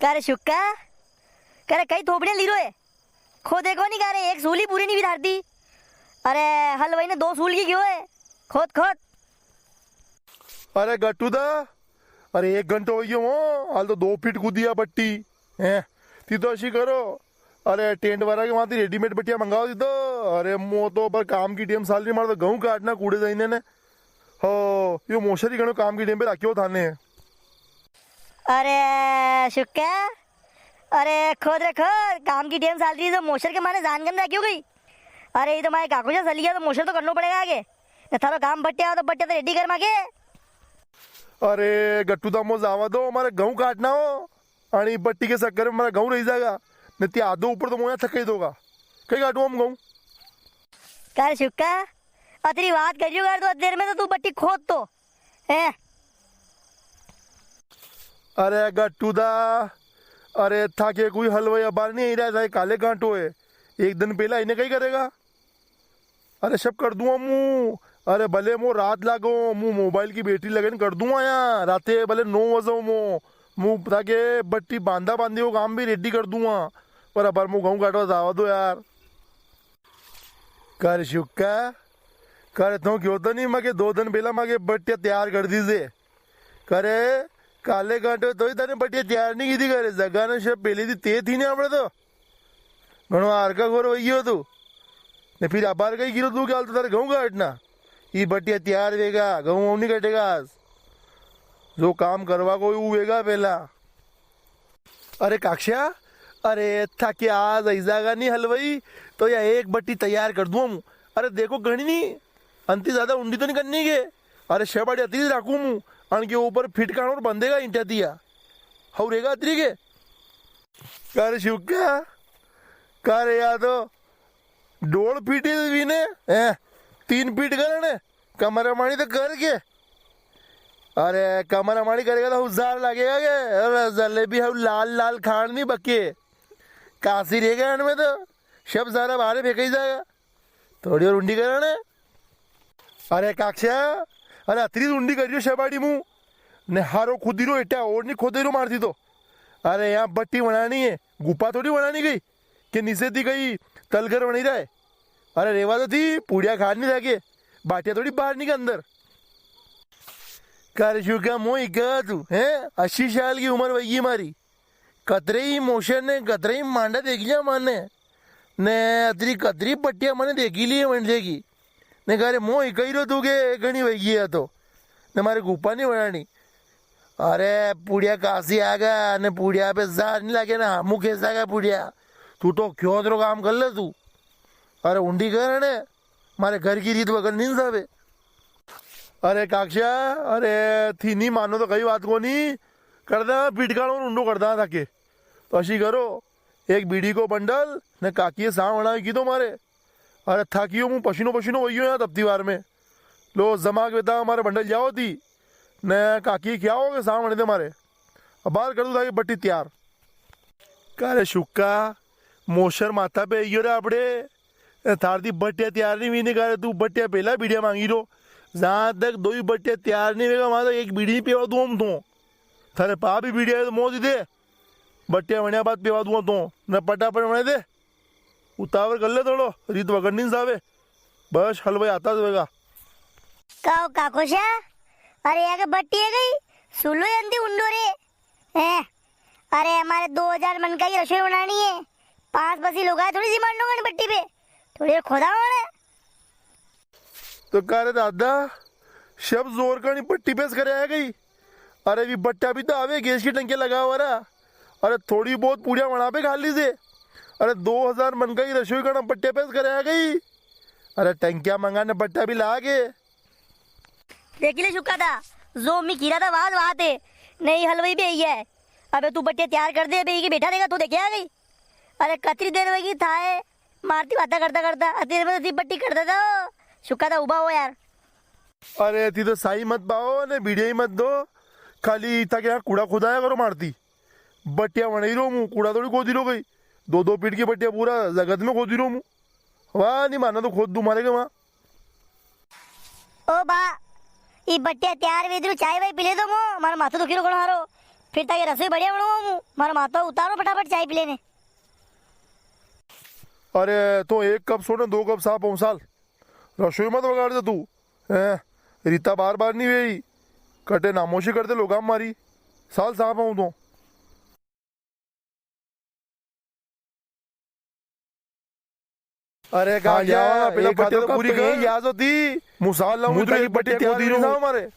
करे शुक्का करे कई थोपड़े ली रो है खो देखो नहीं करे एक सूली पूरी नहीं बिधारती। अरे हलवाई ने 2 सूल की क्यों है खोद खोद। अरे गट्टू दा अरे 1 घंटा हो गयो वो हाल तो 2 फीट कूदिया बट्टी हैं ती तो अशी करो। अरे टेंट वाला के वहां रेडीमेड बट्टिया मंगाओ दी तो। अरे मो तो पर काम की टेम साल मार तो गहूं काटना कूड़े जाइने ने हो यो मोशरी गणो काम की टेम पे राख्यो थाने। अरे शुक्का अरे खोद रे खोद काम की टेम साल रही तो मोशर के माने जान गंदा क्यों गई। अरे ये तो मारे काकू सली गया तो मोशर तो करना पड़ेगा आगे थारो काम बट्टिया तो बट्टिया तो रेडी कर मागे। अरे गट्टू दा मो जावा दो हमारे गहूं काटना हो आणि बट्टी के चक्कर में हमारा गहूं रही जाएगा नहीं ते आधो ऊपर तो मोया थक ही दोगा कहीं काटू हम गहूं। कर शुक्का अतरी बात करियो कर तो देर में तो तू बट्टी खोद तो है। अरे गट्टू दा अरे था के कोई हलवाई बार नहीं रहा था काले कांटो है 1 दिन पहला इन्हें कहीं करेगा। अरे सब कर दूंगा मुँह अरे भले मो रात लागो मुँह मोबाइल की बैटरी लगे कर दूंगा यहाँ राते भले 9 बजे मुँह ताकि बट्टी बांधा बांधी वो काम भी रेडी कर दूंगा पर अब मुँह गहूँ काटवा जावा दो यार। कर शुक्का करे तो क्यों तो नहीं मगे 2 दिन पहला मगे बट्टिया तैयार कर दीजिए करे काले कांटे तो ही ताने बट्टिया तैयार नहीं की थी करे जगह ने सब पहले थी ते थी नहीं आपने तो घणो हार का घोर वही हो तू ने फिर अबार कहीं गिरो तू क्या तो तारे गहूँ काटना ये बट्टिया तैयार वेगा गहूँ नहीं कटेगा जो काम करवा को वेगा पहला। अरे काक्षा अरे था कि आज ऐसा नहीं हलवाई तो या 1 बट्टी तैयार कर दूँ हम। अरे देखो घनी नहीं अंती ज्यादा उंडी तो नहीं करनी के अरे शेबाड़ी अतीत राखू मु अन के ऊपर फिटकाण और बंधेगा इंटा दिया हव रेगा अतरी के कर शुक्का कर या तो 1.5 फीट भी ने 3 फीट करने कमर माणी तो कर के। अरे कमर माणी करेगा तो हजार लगेगा के। अरे जलेबी हम लाल लाल खाण नहीं बके काशी रहेगा इनमें तो सब सारा बाहर फेंक ही जाएगा थोड़ी और उंडी करने। अरे काक्षा अरे अतरी उंडी करियो शेबाड़ी मुँह ने हारो खुदी रो एटा और नहीं खोदे रो मारती तो। अरे यहाँ बट्टी बनानी है गुफा थोड़ी बनानी गई कि नीचे थी गई तलकर बनी रहा है। अरे रेवा तो थी पूड़िया खान नहीं जाके बाटिया थोड़ी बाहर नहीं के अंदर। कर शुक्का मोई कहा तू है 80 साल की उम्र वही हमारी कतरे ही मोशन ने कतरे ही मांडा देख लिया माने ने अतरी कतरी पट्टिया मैंने देखी ली है मंडे की ने कह रहे मोई कही रो तू के घनी वही है तो ने मारे गुफा नहीं बनानी। अरे पुड़िया काशी आ गया ने पुड़िया पे जार नहीं लगे ना मुँह कैसा गया पुड़िया तू तो क्यों तो काम कर ले तू। अरे उंडी कर ने मारे घर की रीत वगैरह नहीं साबे। अरे काक्षा अरे थी नहीं मानो तो कई बात को नहीं करदा पिटकाण और उंडो करदा था के तो अशी करो 1 बीड़ी को बंडल ने काकी साव बना की तो मारे। अरे थाकियो मुँह पसीनो पसीनो वही यहाँ तब बार में लो जमा के बेटा हमारे बंडल जाओ थी ने काकी क्या हो गए साव बने थे मारे अब बाहर कर दो ताकि बट्टी तैयार करे शुक्का मोशर माथा पे यो रे आपड़े थारती बट्टिया तैयार नहीं हुई नहीं करे तू बट्टिया पहला बीड़िया मांगी रो जहाँ तक 2 ही बट्टिया तैयार नहीं होगा वहां तक 1 बीड़ी पेवा दूँ हम तो थारे पा भी बीड़िया है तो मोज दे बट्टिया बनिया बाद पेवा दूँ तो न पटापट बने दे उतावर कर ले थोड़ो रीत वगड़ नहीं सावे बस हलवाई आता होगा। काओ काकोशा अरे यार बट्टी है गई सुलो जंदी उंडो रे हैं। अरे हमारे 2000 मन का ही रसोई बनानी है 5 बसी लोग आए थोड़ी सी मान लो बट्टी पे थोड़ी खोदा होने तो कह रहे दादा शब जोर का नहीं पट्टी पेश करे आ गई। अरे भी बट्टा भी तो आवे गैस की टंकी लगा हुआ रहा। अरे थोड़ी बहुत पूड़िया बना पे खा लीजिए। अरे 2000 मन का ही रसोई का पट्टे पेश करे आ गई। अरे टंकिया मंगाने बट्टा भी ला के देख ले चुका था जो मी कीरा था वहां थे नहीं हलवाई भी आई है। अबे तू बट्टे तैयार कर दे बेई के बैठा रहेगा तू देखे आ गई। अरे कतरी देर होगी था मारती बातें करता करता अतीर में तो बट्टी करता था शुक्का था उबा हो यार। अरे थी तो साई मत पाओ ने वीडियो ही मत दो खाली था क्या कूड़ा खुदाया करो मारती बट्टिया बना ही रो मुँह कूड़ा थोड़ी खोदी रो गई 2-2 फीट की बट्टिया पूरा जगत में खोदी रो मुँह वाह नहीं माना तो खोद दू मारेगा वहाँ। ओ बा ये बट्टिया तैयार वेदरू चाय भाई पिले दो मो मारो माथो दुखी रो हारो फिर ताकि रसोई बढ़िया बनाऊँ हूँ मारा माता उतारो फटाफट चाय पी लेने। अरे तो एक कप सोने 2 कप साफ हो साल रसोई मत बगाड़ दे तू है। रीता बार बार नहीं गई कटे नामोशी करते लोग मारी साल साफ हूँ तो। अरे कहा गया पहले बट्टे तो पूरी कर याद होती मुसाल लाऊं तो एक बट्टे तैयार नहीं हमारे।